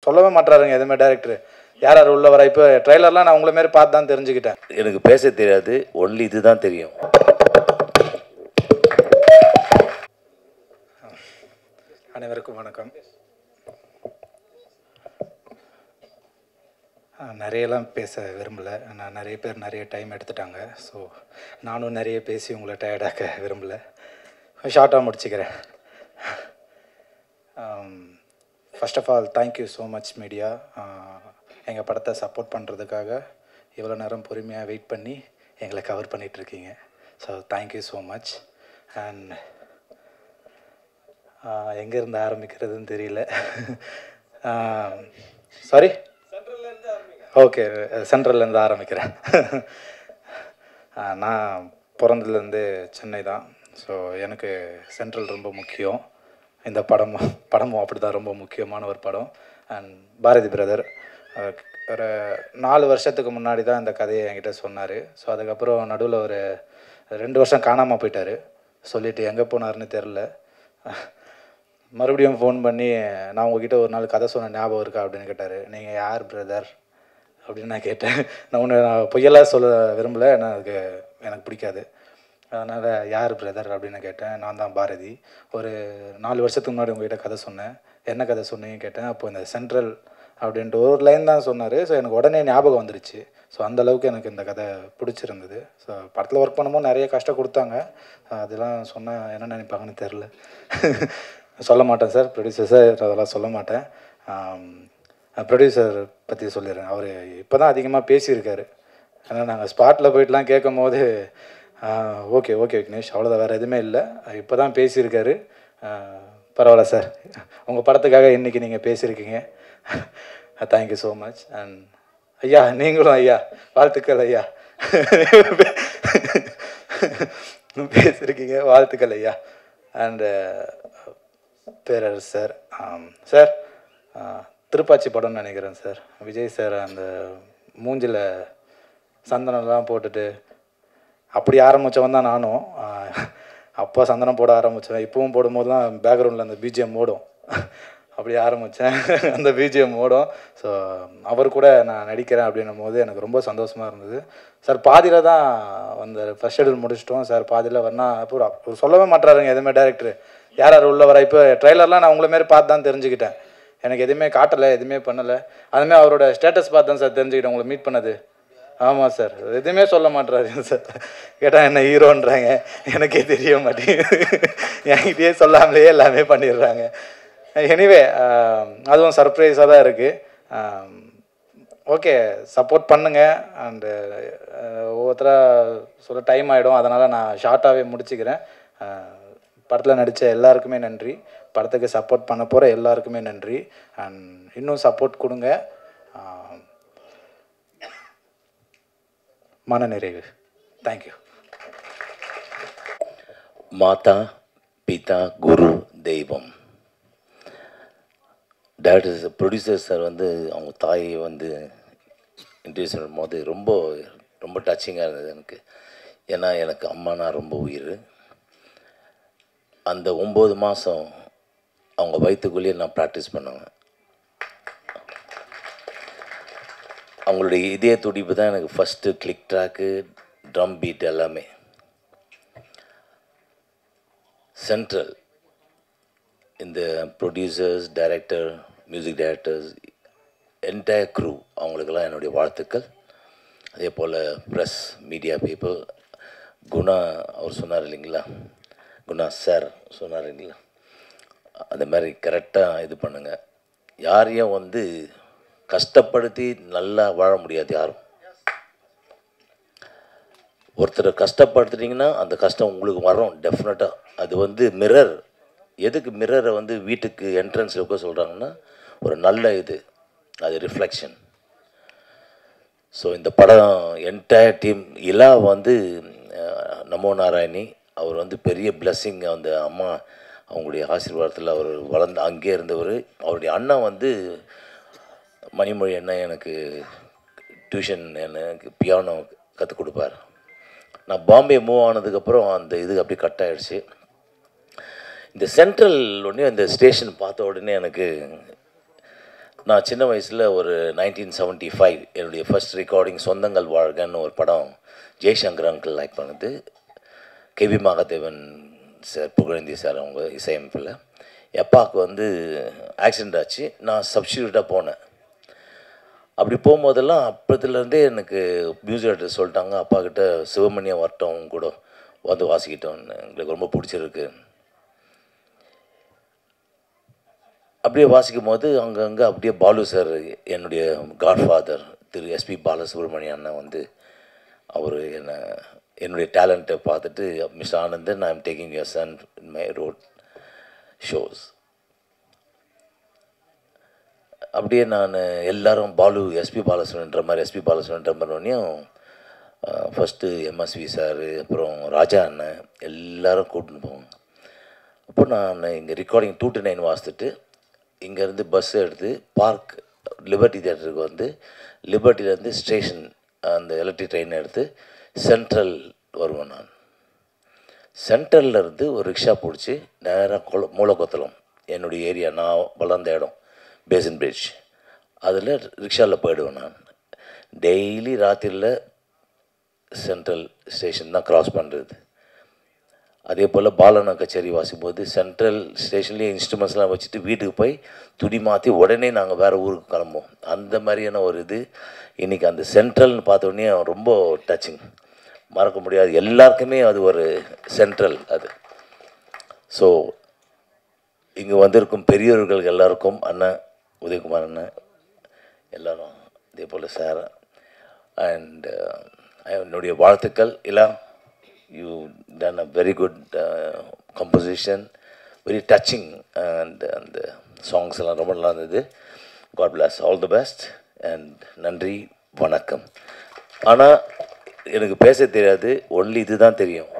சொல்லவே மாட்டாருங்க எதுவுமே டேரக்டர். யார் யார் உள்ள வர. இப்போ ட்ரெய்லர்லாம் நான் உங்களை மாரி பார்த்து தான் தெரிஞ்சுக்கிட்டேன். எனக்கு பேச தெரியாது, ஒன்லி இது தான் தெரியும். அனைவருக்கும் வணக்கம். நிறையலாம் பேச விரும்பலை. நான் நிறைய பேர் நிறைய டைம் எடுத்துட்டாங்க. ஸோ நானும் நிறைய பேசி உங்களை டயர்டாக்க விரும்பலை. ஷார்ட்டாக முடிச்சுக்கிறேன். First of all thank you so much media. எங்கள் படத்தை சப்போர்ட் பண்ணுறதுக்காக இவ்வளோ நேரம் பொறுமையாக வெயிட் பண்ணி எங்களை கவர் பண்ணிகிட்ருக்கீங்க. So thank you so much. And எங்கேருந்து ஆரம்பிக்கிறதுன்னு தெரியல. சாரி, ஓகே, சென்ட்ரல்லேருந்து ஆரம்பிக்கிறேன். நான் பிறந்ததுலேருந்து சென்னை தான். ஸோ எனக்கு சென்ட்ரல் ரொம்ப முக்கியம். இந்த படமும் அப்படி தான் ரொம்ப முக்கியமான ஒரு படம். அண்ட் பாரதி பிரதர் ஒரு 4 வருஷத்துக்கு முன்னாடி தான் இந்த கதையை என்கிட்ட சொன்னார். ஸோ அதுக்கப்புறம் நடுவில் ஒரு 2 வருஷம் காணாமல் போயிட்டார். சொல்லிவிட்டு எங்கே போனார்னு தெரில. மறுபடியும் ஃபோன் பண்ணி நான் உங்ககிட்ட ஒரு நாள் கதை சொன்ன ஞாபகம் இருக்கா அப்படின்னு கேட்டார். நீங்கள் யார் பிரதர் அப்படின்னு நான் கேட்டேன். நான் பொய்யெல்லாம் சொல்ல விரும்பலை, எனக்கு பிடிக்காது. அதனால் யார் பிரதர் அப்படின்னு கேட்டேன். நான் தான் பாரதி. ஒரு 4 வருஷத்துக்கு முன்னாடி உங்கள்கிட்ட கதை சொன்னேன். என்ன கதை சொன்னீங்கன்னு கேட்டேன். அப்போது இந்த சென்ட்ரல் அப்படின்ட்டு ஒரு லைன் தான் சொன்னார். ஸோ எனக்கு உடனே ஞாபகம் வந்துருச்சு. ஸோ அந்தளவுக்கு எனக்கு இந்த கதை பிடிச்சிருந்தது. ஸோ படத்தில் ஒர்க் பண்ணும்போது நிறைய கஷ்டம் கொடுத்தாங்க. அதெல்லாம் சொன்னால் என்ன நினைப்பாங்கன்னு தெரில. சொல்ல மாட்டேன் சார், ப்ரொடியூசர் சார், அதெல்லாம் சொல்ல மாட்டேன். ப்ரொடியூசர் பற்றி சொல்லிடுறேன். அவர் இப்போ தான் அதிகமாக பேசியிருக்காரு. ஏன்னா நாங்கள் ஸ்பாட்டில் போயிட்டுலாம் கேட்கும் போது ஓகே விக்னேஷ் அவ்வளோதான், வேறு எதுவுமே இல்லை, இப்போ தான் பேசியிருக்காரு. பரவாயில்ல சார், உங்கள் படத்துக்காக இன்றைக்கி நீங்கள் பேசியிருக்கீங்க. Thank you so much. அண்ட் ஐயா, நீங்களும் ஐயா, வாழ்த்துக்கள் ஐயா. பேசியிருக்கீங்க, வாழ்த்துக்கள் ஐயா. And Perarasu sir. Sir Thirupaachi படம்னு நினைக்கிறேன் சார். விஜய் சார் அந்த மூஞ்சில் சந்தனம்லாம் போட்டுட்டு அப்படி ஆரம்பித்தவன் தான் நானும். அப்போ சந்தனம் போட ஆரம்பித்தேன். இப்போவும் போடும்போதுலாம் பேக்ரவுண்டில் அந்த பிஜிஎம் ஓடும். அப்படி ஆரம்பித்தேன், அந்த பிஜிஎம் ஓடும். ஸோ அவர் கூட நான் நடிக்கிறேன் அப்படின்னும் போது எனக்கு ரொம்ப சந்தோஷமாக இருந்தது. சார் பாதியில் தான் அந்த ஃபர்ஸ்ட் ஷெடியூல் முடிச்சிட்டோம். சார் பாதியில் வரனா அப்போ சொல்லவே மாட்டாருங்க எதுவுமே டேரக்டர். யார் யார் உள்ள வர. இப்போ ட்ரெய்லர்லாம் நான் உங்களை மாரி பார்த்து தான் தெரிஞ்சுக்கிட்டேன். எனக்கு எதுவுமே காட்டலை, எதுவுமே பண்ணலை. அதுமாதிரி அவரோட ஸ்டேட்டஸ் பார்த்து தான் சார் தெரிஞ்சுக்கிட்டேன் உங்களை மீட் பண்ணது. ஆமாம் சார், எதுவுமே சொல்ல மாட்டுறாரு சார். கேட்டால் என்ன ஹீரோன்றாங்க, எனக்கே தெரிய மாட்டேங்குது. என்கிட்டயே சொல்லாமலேயே எல்லாமே பண்ணிடுறாங்க. எனிவே அதுவும் சர்ப்ரைஸாக தான் இருக்குது. ஓகே, சப்போர்ட் பண்ணுங்கள். அண்டு ஒவ்வொருத்தராக சொல்ல டைம் ஆகிடும், அதனால் நான் ஷார்ட்டாகவே முடிச்சுக்கிறேன். படத்தில் நடித்த எல்லாருக்குமே நன்றி. படத்துக்கு சப்போர்ட் பண்ண போகிற எல்லாருக்குமே நன்றி. அண்ட் இன்னும் சப்போர்ட் கொடுங்க. மனநிறைவு. தேங்க்யூ. மாதா பிதா குரு தெய்வம். டேரக்டர் ப்ரொடியூசர் சார் அவங்க தாயை இன்ட்ரடியூஸ் பண்ணும்போது ரொம்ப ரொம்ப டச்சிங்காக இருந்தது எனக்கு. ஏன்னா எனக்கு அம்மானா ரொம்ப உயிர். அந்த 9 மாதம் அவங்க வயிற்றுக்குள்ளேயே நான் ப்ராக்டிஸ் பண்ணுவேன். அவங்களுடைய இதய துடிப்பு தான் எனக்கு first click track, drum beat எல்லாமே. சென்ட்ரல் இந்த producers, director, music directors, entire crew அவங்களுக்கெல்லாம் என்னுடைய வாழ்த்துக்கள். அதே போல் ப்ரெஸ், மீடியா பீப்புள், குணா அவர் சொன்னார் இல்லைங்களா, குணா சார் சொன்னார் இல்லைங்களா, அந்த மாதிரி கரெக்டாக இது பண்ணுங்கள். யாரையும் கஷ்டப்படுத்தி நல்லா வாழ முடியாது யாரும். ஒருத்தரை கஷ்டப்படுத்துட்டிங்கன்னா அந்த கஷ்டம் உங்களுக்கு வரும் டெஃபினட்டாக. அது மிரர். எதுக்கு மிரரை வீட்டுக்கு என்ட்ரன்ஸில் உட்க சொல்கிறாங்கன்னா ஒரு நல்ல அது ரிஃப்ளெக்ஷன். ஸோ இந்த படம் என்டையர் டீம் இலா நமோ நாராயணி அவர் பெரிய பிளஸ்ஸிங். அந்த அம்மா அவங்களுடைய ஆசீர்வாதத்தில் அவர் வளர்ந்து அங்கே இருந்தவர். அவருடைய அண்ணன் மணிமொழி அண்ணன் எனக்கு டியூஷன், எனக்கு பியானோ கற்றுக் கொடுப்பார். நான் பாம்பே மூவ் ஆனதுக்கப்புறம் அந்த அப்படியே கட் ஆகிடுச்சு. இந்த சென்ட்ரல் உடனே அந்த ஸ்டேஷன் பார்த்த உடனே எனக்கு நான் சின்ன வயசில் ஒரு 1975 என்னுடைய ஃபர்ஸ்ட் ரெக்கார்டிங் சொந்தங்கள் வாழ்கன்னு ஒரு படம் ஜெய்சங்கர் அங்கிள் லைக் பண்ணது. K V Mahadevan sir, Pugazhendhi sir அவங்க இசையமைப்பில். எப்பாவுக்கு வந்து ஆக்சிடெண்ட் ஆச்சு. நான் சப்ஸ்டியூட்டாக போனேன். அப்படி போகும்போதெல்லாம் அப்போதுலேருந்தே எனக்கு மியூசிக் டைரக்டர் சொல்லிட்டாங்க, அப்பா கிட்ட சிவமணியம் வரட்டும் கூட வந்து வாசிக்கிட்டோன்னு, எங்களுக்கு ரொம்ப பிடிச்சிருக்கு. அப்படியே வாசிக்கும் போது அங்கங்கே அப்படியே பாலு சார், என்னுடைய காட்ஃபாதர் திரு எஸ்பி பாலசுப்ரமணியம் அண்ணன் வந்து அவர் என்னுடைய டேலண்ட்டை பார்த்துட்டு, mister Anandan, I am taking your son in my road shows. அப்படியே நான் எல்லாரும் பாலு எஸ்பி பாலசுப்ரமணியன்ற மாதிரியும் ஃபஸ்ட்டு எம்எஸ்வி சார், அப்புறம் ராஜா அண்ணன் எல்லோரும் கூட்டின்னு போவாங்க. அப்போ நான் இங்கே ரெக்கார்டிங் 2 to 9 வாசித்துட்டு இங்கேருந்து பஸ் எடுத்து பார்க் லிபர்ட்டி தியேட்டருக்கு வந்து, லிபர்ட்டிலேருந்து ஸ்டேஷன் அந்த எலக்ட்ரிக் ட்ரெயின் எடுத்து சென்ட்ரல் வருவேன். நான் சென்ட்ரல்லேருந்து ஒரு ரிக்ஷா பிடிச்சி நேராக மூலக்கொத்தலம், என்னுடைய ஏரியா, நான் வளர்ந்த இடம் பேசன் பிரிட்ஜ், அதில் ரிக்ஷாவில் போயிடுவேன். நான் டெய்லி ராத்திரியில் சென்ட்ரல் ஸ்டேஷன் தான் க்ராஸ் பண்ணுறது. அதே போல் பாலன கச்சேரி வாசிக்கும்போது சென்ட்ரல் ஸ்டேஷன்லேயே இன்ஸ்ட்ருமெண்ட்ஸ்லாம் வச்சுட்டு வீட்டுக்கு போய் துணி மாற்றி உடனே நாங்கள் வேறு ஊருக்கு கிளம்புவோம். அந்த மாதிரியான ஒரு இது இன்றைக்கி அந்த சென்ட்ரல்னு பார்த்தோன்னே ரொம்ப டச்சிங், மறக்க முடியாது. எல்லாருக்குமே அது ஒரு சென்ட்ரல் அது. ஸோ இங்கே வந்திருக்கும் பெரியவர்கள் எல்லாருக்கும், அண்ணன் உதயகுமார் அண்ணன் எல்லோரும், இதே போல் சார் அண்ட் என்னுடைய வாழ்த்துக்கள். இல்லை, you done a very good composition, very touching, and the songs எல்லாம் ரொம்ப நல்லா இருந்தது. God bless, all the best, and நன்றி, வணக்கம். ஆனால் எனக்கு பேச தெரியாது, ஒன்லி இது தான் தெரியும்.